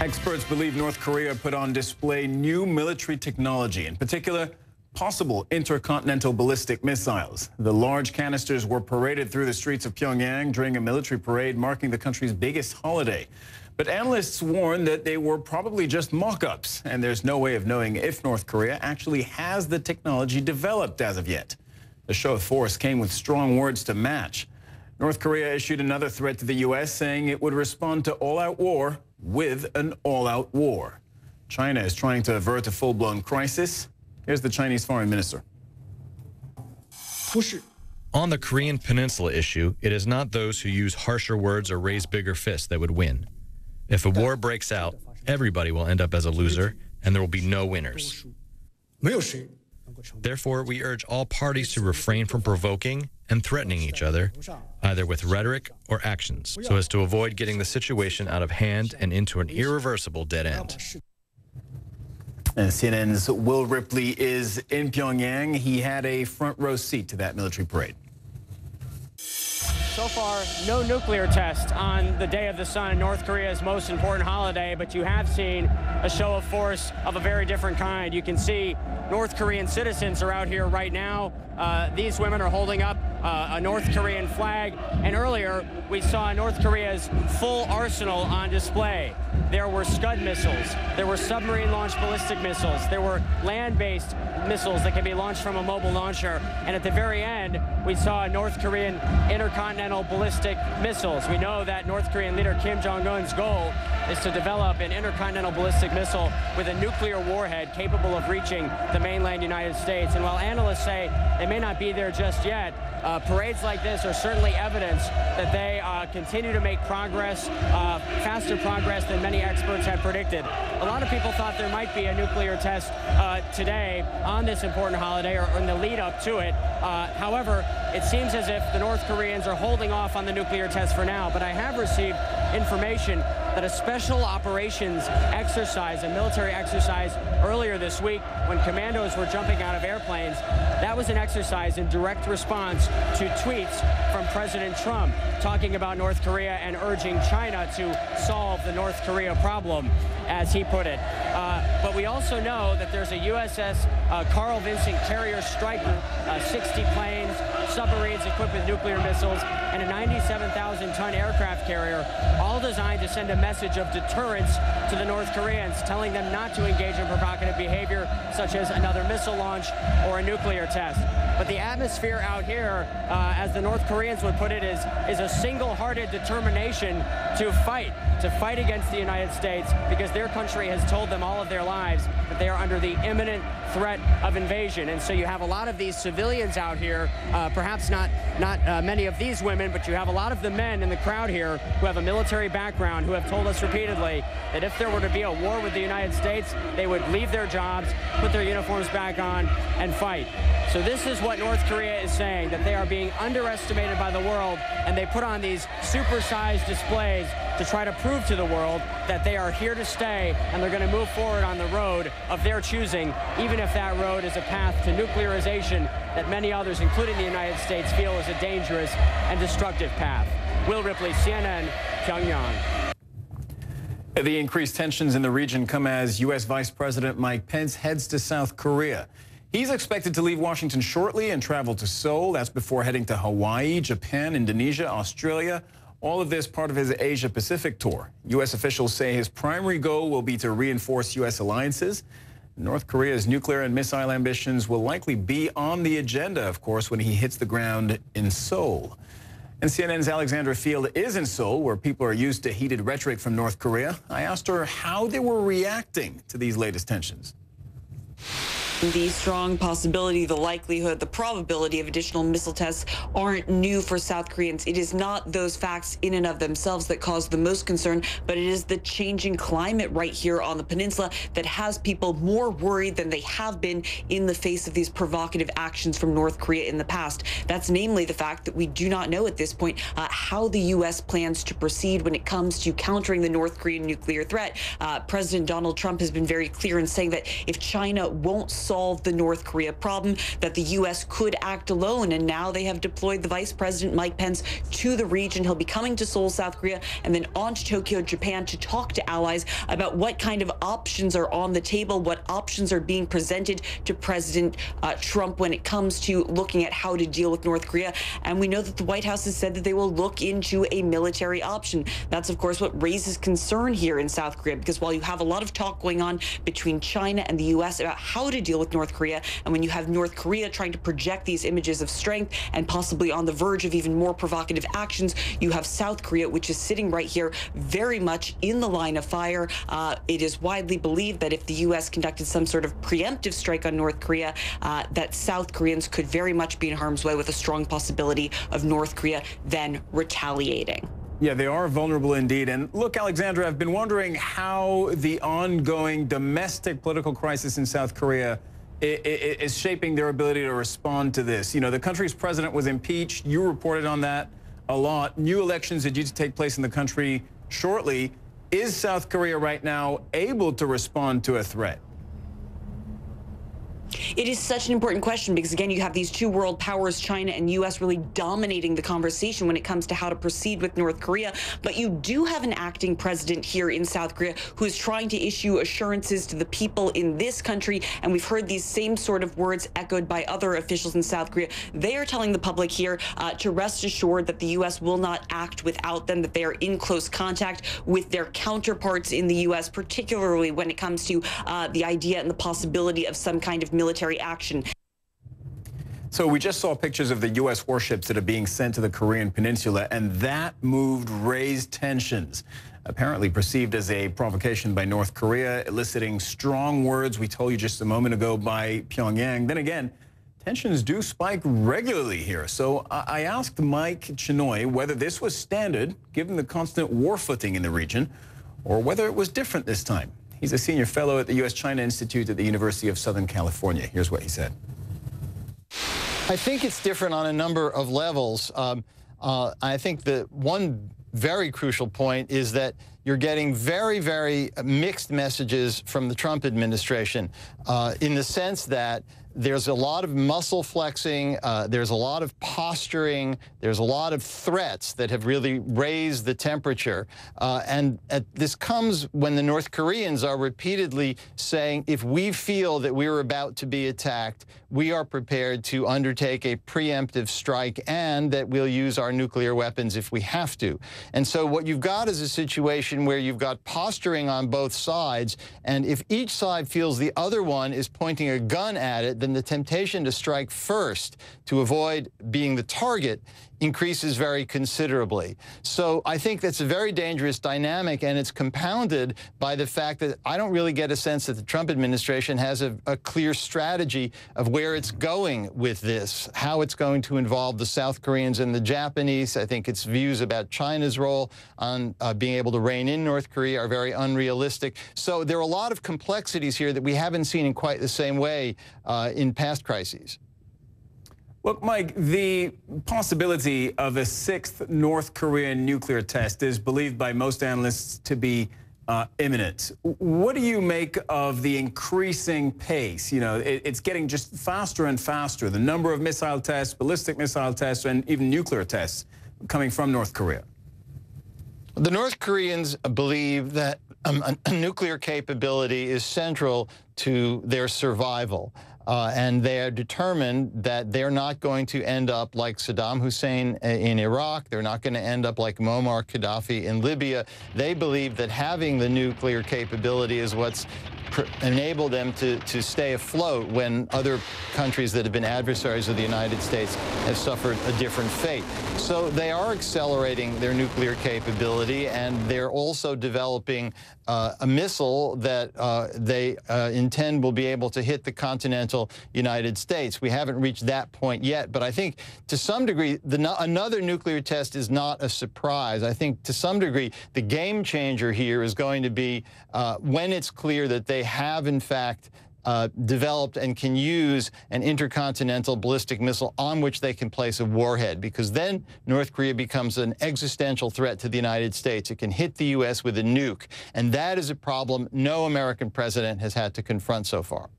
Experts believe North Korea put on display new military technology, in particular, possible intercontinental ballistic missiles. The large canisters were paraded through the streets of Pyongyang during a military parade marking the country's biggest holiday. But analysts warn that they were probably just mock-ups, and there's no way of knowing if North Korea actually has the technology developed as of yet. The show of force came with strong words to match. North Korea issued another threat to the U.S., saying it would respond to all-out war with an all-out war. China is trying to avert a full-blown crisis. Here's the Chinese foreign minister. On the Korean Peninsula issue, it is not those who use harsher words or raise bigger fists that would win. If a war breaks out, everybody will end up as a loser, and there will be no winners. Therefore, we urge all parties to refrain from provoking and threatening each other, either with rhetoric or actions, so as to avoid getting the situation out of hand and into an irreversible dead end. And CNN's Will Ripley is in Pyongyang. He had a front row seat to that military parade. So far, no nuclear test on the Day of the Sun, North Korea's most important holiday, but you have seen a show of force of a very different kind. You can see North Korean citizens are out here right now. These women are holding up a North Korean flag, and earlier we saw North Korea's full arsenal on display. There were Scud missiles, there were submarine-launched ballistic missiles, there were land-based missiles that can be launched from a mobile launcher, and at the very end, we saw North Korean intercontinental ballistic missiles. We know that North Korean leader Kim Jong-un's goal is to develop an intercontinental ballistic missile with a nuclear warhead capable of reaching the mainland United States. And while analysts say they may not be there just yet, parades like this are certainly evidence that they continue to make progress, faster progress than many experts had predicted. A lot of people thought there might be a nuclear test today on this important holiday or in the lead up to it. However, it seems as if the North Koreans are holding off on the nuclear test for now, but I have received information that a special operations exercise, a military exercise earlier this week when commandos were jumping out of airplanes, that was an exercise in direct response to tweets from President Trump talking about North Korea and urging China to solve the North Korea problem, as he put it. But we also know that there's a USS Carl Vinson carrier strike group, 60 planes, submarines equipped with nuclear missiles, and a 97,000-ton aircraft carrier, all designed to send a message of deterrence to the North Koreans, telling them not to engage in provocative behavior, such as another missile launch or a nuclear test. But the atmosphere out here, as the North Koreans would put it, is a single-hearted determination to fight against the United States, because their country has told them all of their lives that they are under the imminent threat of invasion. And so you have a lot of these civilians out here, perhaps not many of these women, but you have a lot of the men in the crowd here who have a military background, who have told us repeatedly that if there were to be a war with the United States, they would leave their jobs, put their uniforms back on, and fight. So this is what North Korea is saying, that they are being underestimated by the world, and they put on these supersized displays to try to prove to the world that they are here to stay, and they're going to move forward on the road of their choosing, even if that road is a path to nuclearization that many others, including the United States, feel is a dangerous and destructive path. Will Ripley, CNN, Pyongyang. The increased tensions in the region come as U.S. Vice President Mike Pence heads to South Korea. He's expected to leave Washington shortly and travel to Seoul. That's before heading to Hawaii, Japan, Indonesia, Australia. All of this part of his Asia-Pacific tour. U.S. officials say his primary goal will be to reinforce U.S. alliances. North Korea's nuclear and missile ambitions will likely be on the agenda, of course, when he hits the ground in Seoul. And CNN's Alexandra Field is in Seoul, where people are used to heated rhetoric from North Korea. I asked her how they were reacting to these latest tensions. The strong possibility, the likelihood, the probability of additional missile tests aren't new for South Koreans. It is not those facts in and of themselves that cause the most concern, but it is the changing climate right here on the peninsula that has people more worried than they have been in the face of these provocative actions from North Korea in the past. That's namely the fact that we do not know at this point how the U.S. plans to proceed when it comes to countering the North Korean nuclear threat. President Donald Trump has been very clear in saying that if China won't solve the North Korea problem, that the U.S. could act alone. And now they have deployed the Vice President, Mike Pence, to the region. He'll be coming to Seoul, South Korea, and then on to Tokyo, Japan, to talk to allies about what kind of options are on the table, what options are being presented to President Trump when it comes to looking at how to deal with North Korea. And we know that the White House has said that they will look into a military option. That's, of course, what raises concern here in South Korea, because while you have a lot of talk going on between China and the U.S. about how to deal with North Korea, and when you have North Korea trying to project these images of strength and possibly on the verge of even more provocative actions, you have South Korea, which is sitting right here very much in the line of fire. It is widely believed that if the U.S. conducted some sort of preemptive strike on North Korea, that South Koreans could very much be in harm's way, with a strong possibility of North Korea then retaliating. Yeah, they are vulnerable indeed. And look, Alexandra, I've been wondering how the ongoing domestic political crisis in South Korea is shaping their ability to respond to this. You know, the country's president was impeached. You reported on that a lot. New elections are due to take place in the country shortly. Is South Korea right now able to respond to a threat? It is such an important question because, again, you have these two world powers, China and U.S., really dominating the conversation when it comes to how to proceed with North Korea. But you do have an acting president here in South Korea who is trying to issue assurances to the people in this country. And we've heard these same sort of words echoed by other officials in South Korea. They are telling the public here to rest assured that the U.S. will not act without them, that they are in close contact with their counterparts in the U.S., particularly when it comes to the idea and the possibility of some kind of military action. So we just saw pictures of the U.S. warships that are being sent to the Korean Peninsula, and that move raised tensions, apparently perceived as a provocation by North Korea, eliciting strong words, we told you just a moment ago, by Pyongyang. Then again, tensions do spike regularly here. So I asked Mike Chinoy whether this was standard, given the constant war footing in the region, or whether it was different this time. He's a senior fellow at the U.S.-China Institute at the University of Southern California. Here's what he said. I think it's different on a number of levels. I think that one very crucial point is that you're getting very, very mixed messages from the Trump administration in the sense that there's a lot of muscle flexing, there's a lot of posturing, there's a lot of threats that have really raised the temperature. And this comes when the North Koreans are repeatedly saying, if we feel that we're about to be attacked, we are prepared to undertake a preemptive strike and that we'll use our nuclear weapons if we have to. And so what you've got is a situation where you've got posturing on both sides, and if each side feels the other one is pointing a gun at it, then the temptation to strike first to avoid being the target increases very considerably. So I think that's a very dangerous dynamic, and it's compounded by the fact that I don't really get a sense that the Trump administration has a clear strategy of where it's going with this, how it's going to involve the South Koreans and the Japanese. I think its views about China's role on being able to rein in North Korea are very unrealistic. So there are a lot of complexities here that we haven't seen in quite the same way in past crises. Look, Mike, the possibility of a sixth North Korean nuclear test is believed by most analysts to be imminent. What do you make of the increasing pace? You know, it's getting just faster and faster, the number of missile tests, ballistic missile tests, and even nuclear tests coming from North Korea. The North Koreans believe that a nuclear capability is central to their survival. And they are determined that they're not going to end up like Saddam Hussein in Iraq. They're not going to end up like Muammar Gaddafi in Libya. They believe that having the nuclear capability is what's enabled them to stay afloat when other countries that have been adversaries of the United States have suffered a different fate. So they are accelerating their nuclear capability, and they're also developing a missile that they intend will be able to hit the continental United States. We haven't reached that point yet, but I think to some degree another nuclear test is not a surprise. I think to some degree the game changer here is going to be when it's clear that they have in fact developed and can use an intercontinental ballistic missile on which they can place a warhead, because then North Korea becomes an existential threat to the United States. It can hit the U.S. with a nuke, and that is a problem no American president has had to confront so far.